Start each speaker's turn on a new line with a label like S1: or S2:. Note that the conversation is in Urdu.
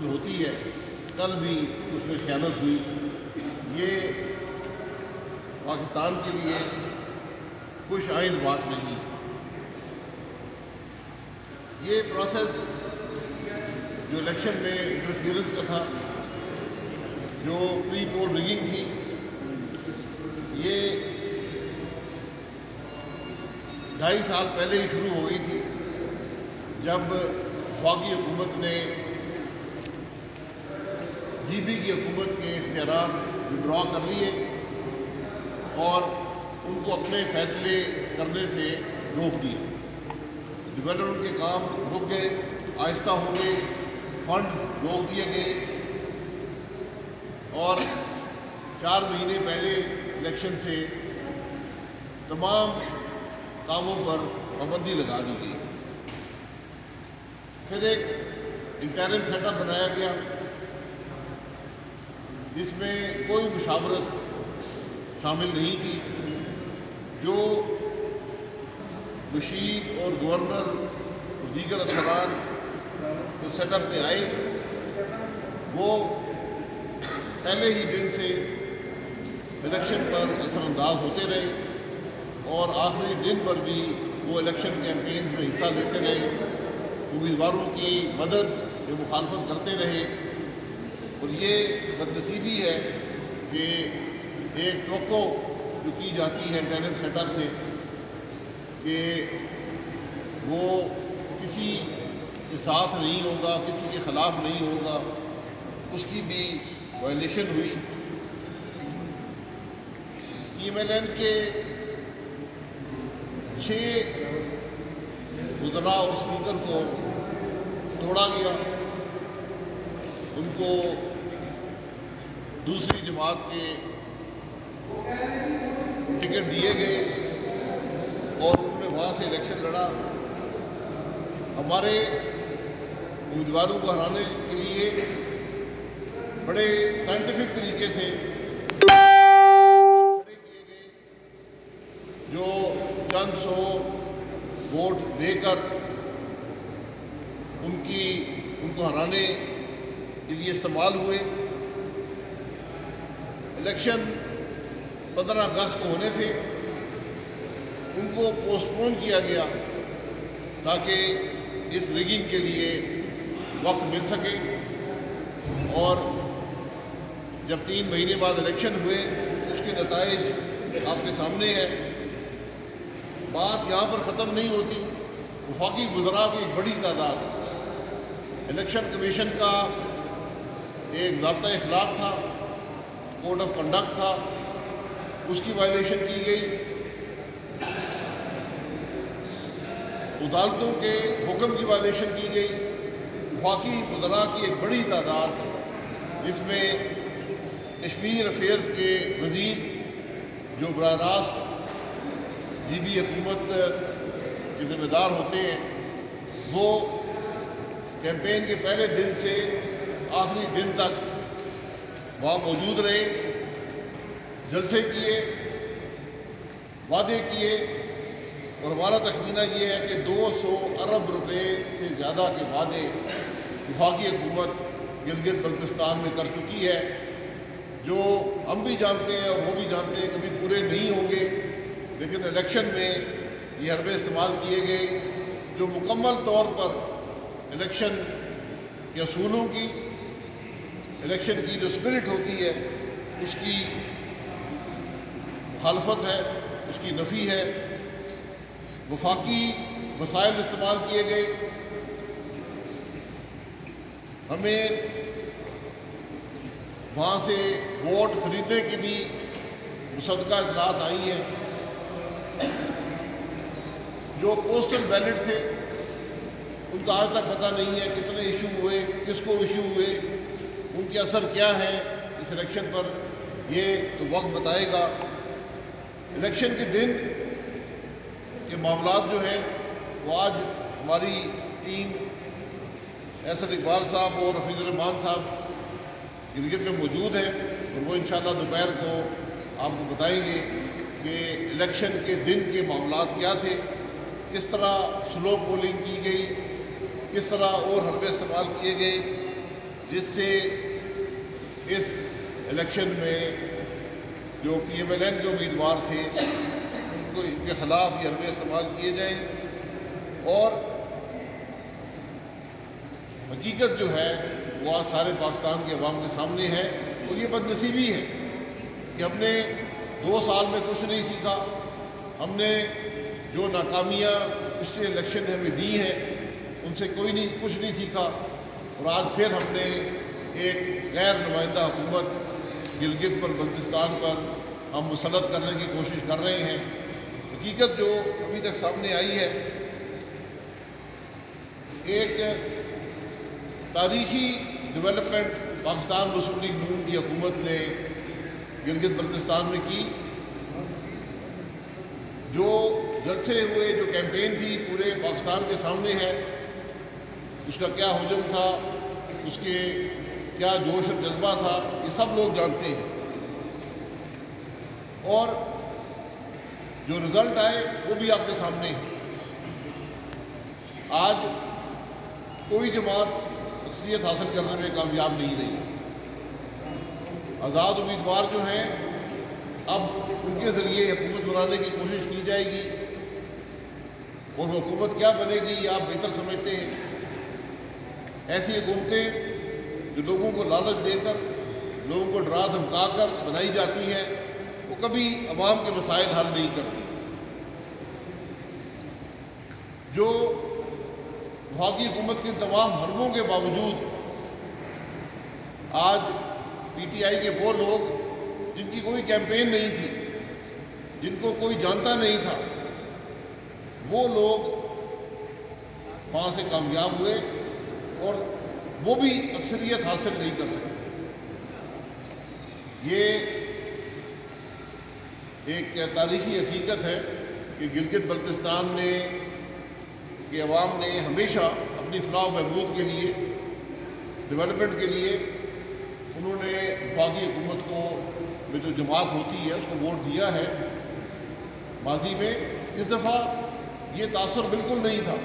S1: ہوتی ہے، کل بھی اس میں خیانت ہوئی. یہ پاکستان کے لیے خوش آئند بات نہیں. یہ پروسیس جو الیکشن میں انٹرفیئرنس کا تھا، جو پری پول ریگنگ تھی، یہ 2.5 سال پہلے ہی شروع ہو گئی تھی، جب وفاقی حکومت نے جی بی کی حکومت کے اختیارات وڈرا کر لیے اور ان کو اپنے فیصلے کرنے سے روک دیا. ڈیولپمنٹ کے کام رک گئے، آہستہ ہو گئے، فنڈ روک دیے گئے اور 4 مہینے پہلے الیکشن سے تمام کاموں پر پابندی لگا دی گئی. پھر ایک انٹرم سیٹ اپ بنایا گیا جس میں کوئی مشاورت شامل نہیں تھی. جو مشیر اور گورنر اور دیگر افسران جو سیٹ اپ میں آئے، وہ پہلے ہی دن سے الیکشن پر اثر انداز ہوتے رہے اور آخری دن پر بھی وہ الیکشن کیمپینز میں حصہ لیتے رہے، امیدواروں کی مدد یا مخالفت کرتے رہے. اور یہ بدنصیبی ہے کہ ایک توقع جو کی جاتی ہے انٹرنل سیٹ اپ سے کہ وہ کسی کے ساتھ نہیں ہوگا، کسی کے خلاف نہیں ہوگا، اس کی بھی وائلیشن ہوئی. EMLN کے 6 وزراء اور اسپیکر کو توڑا گیا، ان کو دوسری جماعت کے ٹکٹ دیے گئے اور انہوں نے وہاں سے الیکشن لڑا. ہمارے امیدواروں کو ہرانے کے لیے بڑے سائنٹیفک طریقے سے کھڑے کیے گئے، جو چند سو ووٹ دے کر ان کو ہرانے کے لیے استعمال ہوئے. الیکشن 15 اگست کو ہونے تھے، ان کو پوسٹ پون کیا گیا تاکہ اس ریگنگ کے لیے وقت مل سکے. اور جب 3 مہینے بعد الیکشن ہوئے، اس کے نتائج آپ کے سامنے ہے. بات یہاں پر ختم نہیں ہوتی. وفاقی وزراء کی ایک بڑی تعداد، الیکشن کمیشن کا ایک ضابطۂ اخلاق تھا، کوڈ آف کنڈکٹ تھا، اس کی وائلیشن کی گئی. عدالتوں کے حکم کی وائلیشن کی گئی. وفاقی وزراء کی ایک بڑی تعداد، جس میں کشمیر افیئرز کے وزیر جو براہ راست جی بی حکومت کے ذمہ دار ہوتے ہیں، وہ کیمپین کے پہلے دن سے آخری دن تک وہاں موجود رہے، جلسے کیے، وعدے کیے. اور ہمارا تخمینہ یہ ہے کہ 200 ارب روپے سے زیادہ کے وعدے وفاقی حکومت گلگت بلتستان میں کر چکی ہے، جو ہم بھی جانتے ہیں اور وہ بھی جانتے ہیں کبھی پورے نہیں ہوں گے. لیکن الیکشن میں یہ حربے استعمال کیے گئے جو مکمل طور پر الیکشن کے اصولوں کی، الیکشن کی جو اسپرٹ ہوتی ہے، اس کی مخالفت ہے، اس کی نفی ہے. وفاقی وسائل استعمال کیے گئے. ہمیں وہاں سے ووٹ خریدنے کی بھی مصدقہ اطلاعات آئی ہیں. جو پوسٹل بیلٹ تھے، ان کا آج تک پتہ نہیں ہے کتنے ایشو ہوئے، کس کو ایشو ہوئے، ان کے اثر کیا ہے اس الیکشن پر، یہ تو وقت بتائے گا. الیکشن کے دن کے معاملات جو ہیں وہ آج ہماری ٹیم احسن اقبال صاحب اور حفیظ الرحمان صاحب گلگت میں موجود ہیں، اور وہ انشاءاللہ دوپہر کو آپ کو بتائیں گے کہ الیکشن کے دن کے معاملات کیا تھے، کس طرح سلو پولنگ کی گئی، کس طرح اور حربے استعمال کیے گئے. جس سے اس الیکشن میں جو PMLN کے امیدوار تھے ان کے خلاف یہ حربے استعمال کیے جائیں، اور حقیقت جو ہے وہ آج سارے پاکستان کے عوام کے سامنے ہے۔ اور یہ بد نصیبی ہے کہ ہم نے 2 سال میں کچھ نہیں سیکھا، ہم نے جو ناکامیاں پچھلے الیکشن نے ہمیں دی ہیں ان سے کچھ نہیں سیکھا، اور آج پھر ہم نے ایک غیر نمائندہ حکومت گلگت پر بلتستان پر ہم مسلط کرنے کی کوشش کر رہے ہیں۔ حقیقت جو ابھی تک سامنے آئی ہے، ایک تاریخی ڈیولپمنٹ پاکستان مسلم لیگ نون کی حکومت نے گلگت بلتستان میں کی۔ جو جلسے ہوئے، جو کیمپین تھی پورے پاکستان کے سامنے ہے، اس کا کیا حجم تھا، اس کے کیا جوش اور جذبہ تھا، یہ سب لوگ جانتے ہیں، اور جو رزلٹ آئے وہ بھی آپ کے سامنے ہے۔ آج کوئی جماعت اکثریت حاصل کرنے میں کامیاب نہیں رہی۔ آزاد امیدوار جو ہیں اب ان کے ذریعے حکومت بنانے کی کوشش کی جائے گی، اور حکومت کیا بنے گی یہ آپ بہتر سمجھتے ہیں۔ ایسی حکومتیں جو لوگوں کو لالچ دے کر، لوگوں کو ڈرا دھمکا کر بنائی جاتی ہیں، وہ کبھی عوام کے مسائل حل نہیں کرتی۔ جو وفاقی حکومت کے تمام حربوں کے باوجود آج PTI کے وہ لوگ جن کی کوئی کیمپین نہیں تھی، جن کو کوئی جانتا نہیں تھا، وہ لوگ وہاں سے کامیاب ہوئے، اور وہ بھی اکثریت حاصل نہیں کر سکے۔ یہ ایک تاریخی حقیقت ہے کہ گلگت بلتستان میں کہ عوام نے ہمیشہ اپنی فلاح و بہبود کے لیے، ڈیولپمنٹ کے لیے انہوں نے وفاقی حکومت کو میں جو جماعت ہوتی ہے اس کو ووٹ دیا ہے۔ ماضی میں اس دفعہ یہ تاثر بالکل نہیں تھا